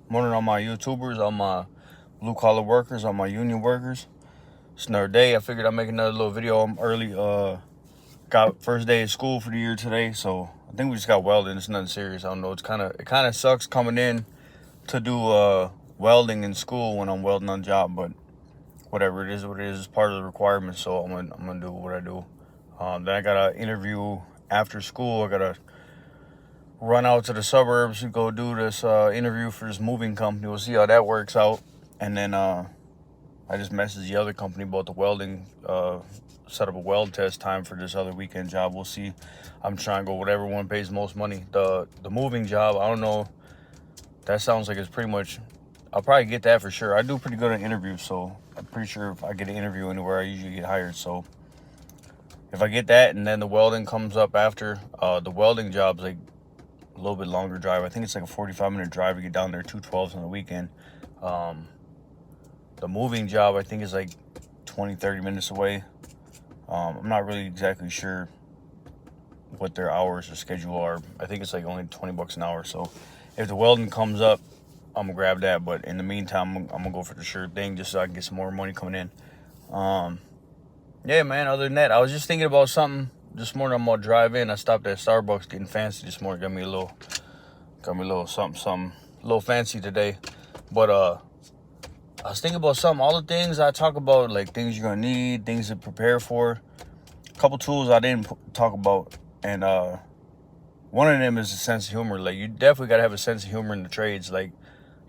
Morning all my YouTubers, all my blue collar workers, all my union workers. It's another day. I figured I'd make another little video. I'm early. Got first day of school for the year today, so I think we just got welding. It's nothing serious. I don't know. It kind of sucks coming in to do welding in school when I'm welding on job, but whatever it is, what it is. It's part of the requirements, so I'm gonna do what I do. Then I got an interview after school. I gotta run out to the suburbs and go do this interview for this moving company. We'll see how that works out. And then I just messaged the other company about the welding, set up a weld test time for this other weekend job. We'll see. I'm trying to go whatever one pays most money. The moving job, I don't know. That sounds like it's pretty much, I'll probably get that for sure. I do pretty good at interviews, so I'm pretty sure if I get an interview anywhere, I usually get hired. So if I get that and then the welding comes up after, the welding job's like a little bit longer drive. I think it's like a 45-minute drive to get down there, 212s on the weekend. The moving job, I think, is like 20-30 minutes away. I'm not really exactly sure what their hours or schedule are. I think it's like only $20 an hour. So if the welding comes up, I'm gonna grab that. But in the meantime, I'm gonna go for the sure thing just so I can get some more money coming in. Yeah, man, other than that, I was just thinking about something this morning. I'm gonna drive in. I stopped at Starbucks getting fancy this morning. Got me a little something, a little fancy today. But I was thinking about something. All the things I talk about, like things you're gonna need, things to prepare for. A couple tools I didn't talk about, and one of them is a sense of humor. Like, you definitely gotta have a sense of humor in the trades. Like,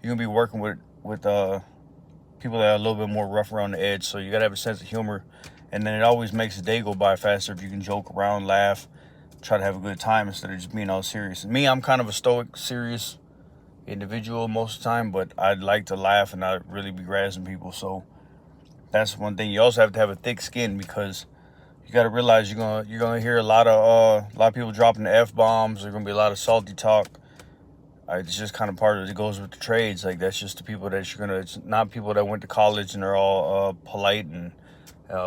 you're gonna be working with people that are a little bit more rough around the edge, so you gotta have a sense of humor. And then it always makes the day go by faster if you can joke around, laugh, try to have a good time instead of just being all serious. Me, I'm kind of a stoic, serious individual most of the time, but I'd like to laugh and not really be razzing people. So that's one thing. You also have to have a thick skin, because you got to realize you're gonna hear a lot of people dropping the F-bombs. There's gonna be a lot of salty talk. It's just kind of part of it. It goes with the trades. Like, that's just the people that you're gonna. It's not people that went to college and are all polite and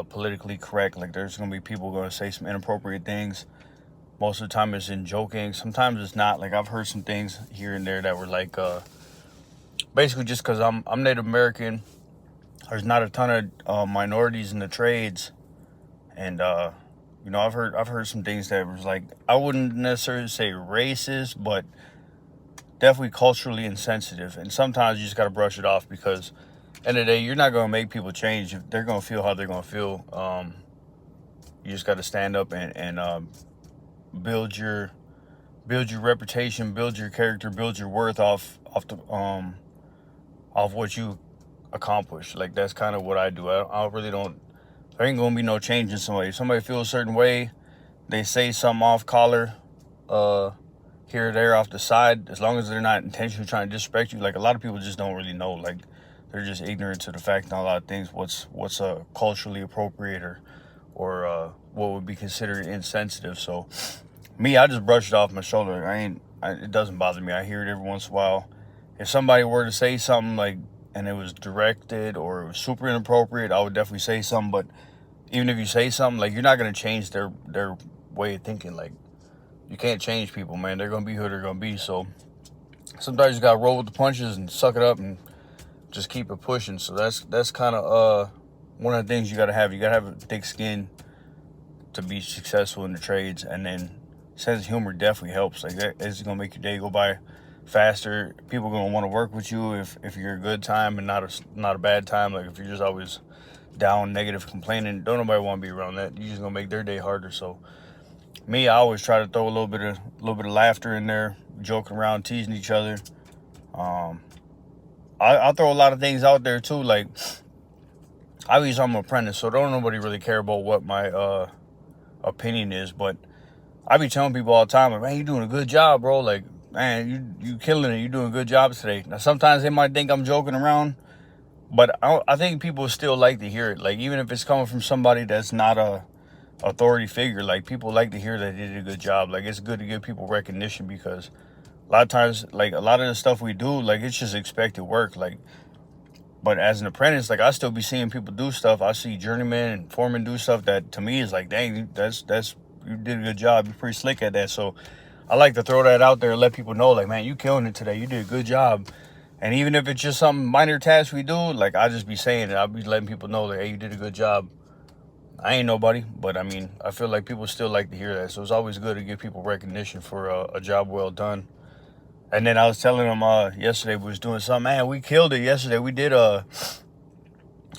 politically correct. Like, there's gonna be people gonna say some inappropriate things. Most of the time it's in joking. Sometimes it's not. Like, I've heard some things here and there that were like basically, just because I'm Native American, there's not a ton of minorities in the trades, and I've heard some things that was like, I wouldn't necessarily say racist, but definitely culturally insensitive. And sometimes you just got to brush it off, because end of the day, you're not going to make people change. If they're going to feel how they're going to feel, you just got to stand up and build your reputation, build your character, build your worth off what you accomplish. Like, that's kind of what I do. I really don't. There ain't going to be no change in somebody. If somebody feels a certain way, they say something off collar, here or there off the side, as long as they're not intentionally trying to disrespect you. Like, a lot of people just don't really know. Like, they're just ignorant to the fact on a lot of things, what's culturally appropriate or what would be considered insensitive. So me, I just brush it off my shoulder. It doesn't bother me. I hear it every once in a while. If somebody were to say something, like, and it was directed or it was super inappropriate, I would definitely say something. But even if you say something, like, you're not going to change their way of thinking. Like, you can't change people, man. They're going to be who they're going to be. So sometimes you just got to roll with the punches and suck it up and just keep it pushing. So that's kind of one of the things you got to have. You got to have a thick skin to be successful in the trades. And then sense of humor definitely helps. Like, that is going to make your day go by faster. People are going to want to work with you if you're a good time and not a bad time. Like, if you're just always down, negative, complaining, don't nobody want to be around that. You're just going to make their day harder. So me, I always try to throw a little bit of laughter in there, joking around, teasing each other. I'll throw a lot of things out there too. Like, obviously I'm an apprentice, so don't nobody really care about what my opinion is. But I be telling people all the time, like, man, you doing a good job, bro. Like, man, you killing it. You doing a good job today. Now, sometimes they might think I'm joking around, but I think people still like to hear it. Like, even if it's coming from somebody that's not a authority figure, like, people like to hear that they did a good job. Like, it's good to give people recognition, because a lot of times, like, a lot of the stuff we do, like, it's just expected work. Like, but as an apprentice, like, I still be seeing people do stuff. I see journeymen and foremen do stuff that to me is like, dang, that's you did a good job. You're pretty slick at that. So I like to throw that out there and let people know, like, man, you killing it today. You did a good job. And even if it's just some minor task we do, like, I'll just be saying it. I'll be letting people know that, hey, you did a good job. I ain't nobody, but I mean, I feel like people still like to hear that. So it's always good to give people recognition for a job well done. And then I was telling them yesterday we was doing something. Man, we killed it yesterday. We did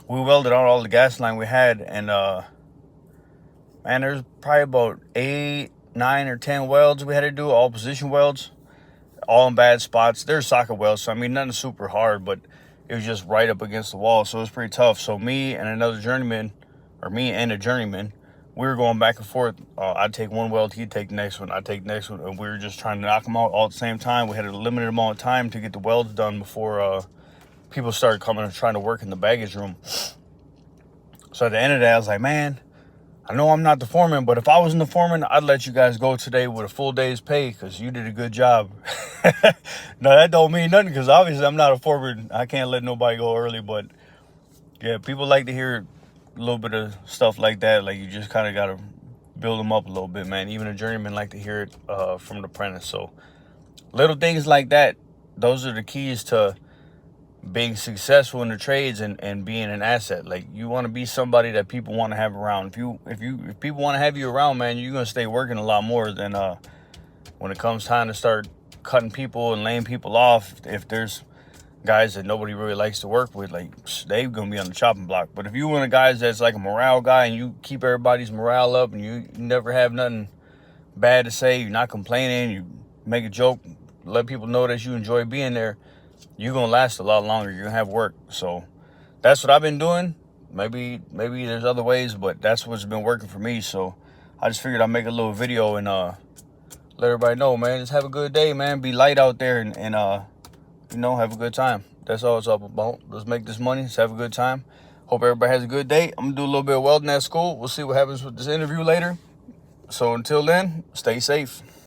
we welded on all the gas line we had, and man, there's probably about 8, 9, or 10 welds we had to do, all position welds, all in bad spots. There's socket welds, so I mean, nothing super hard, but it was just right up against the wall, so it was pretty tough. So me and another journeyman, or me and a journeyman, we were going back and forth. I'd take one weld, he'd take the next one, I'd take the next one, and we were just trying to knock them out all at the same time. We had a limited amount of time to get the welds done before people started coming and trying to work in the baggage room. So at the end of the day, I was like, man, I know I'm not the foreman, but if I was in the foreman, I'd let you guys go today with a full day's pay because you did a good job. No, that don't mean nothing because obviously I'm not a foreman. I can't let nobody go early, but yeah, people like to hear a little bit of stuff like that. Like, you just kind of got to build them up a little bit, man. Even a journeyman like to hear it from an apprentice. So little things like that, those are the keys to being successful in the trades and being an asset. Like, you want to be somebody that people want to have around. If people want to have you around, man, you're going to stay working a lot more than when it comes time to start cutting people and laying people off. If there's guys that nobody really likes to work with, like, they're going to be on the chopping block. But if you're one of the guys that's like a morale guy and you keep everybody's morale up and you never have nothing bad to say, you're not complaining, you make a joke, let people know that you enjoy being there, you're going to last a lot longer. You're going to have work. So that's what I've been doing. Maybe there's other ways, but that's what's been working for me. So I just figured I'd make a little video and let everybody know, man, just have a good day, man. Be light out there and you know, have a good time. That's all it's up about. Let's make this money. Let's have a good time. Hope everybody has a good day. I'm going to do a little bit of welding at school. We'll see what happens with this interview later. So until then, stay safe.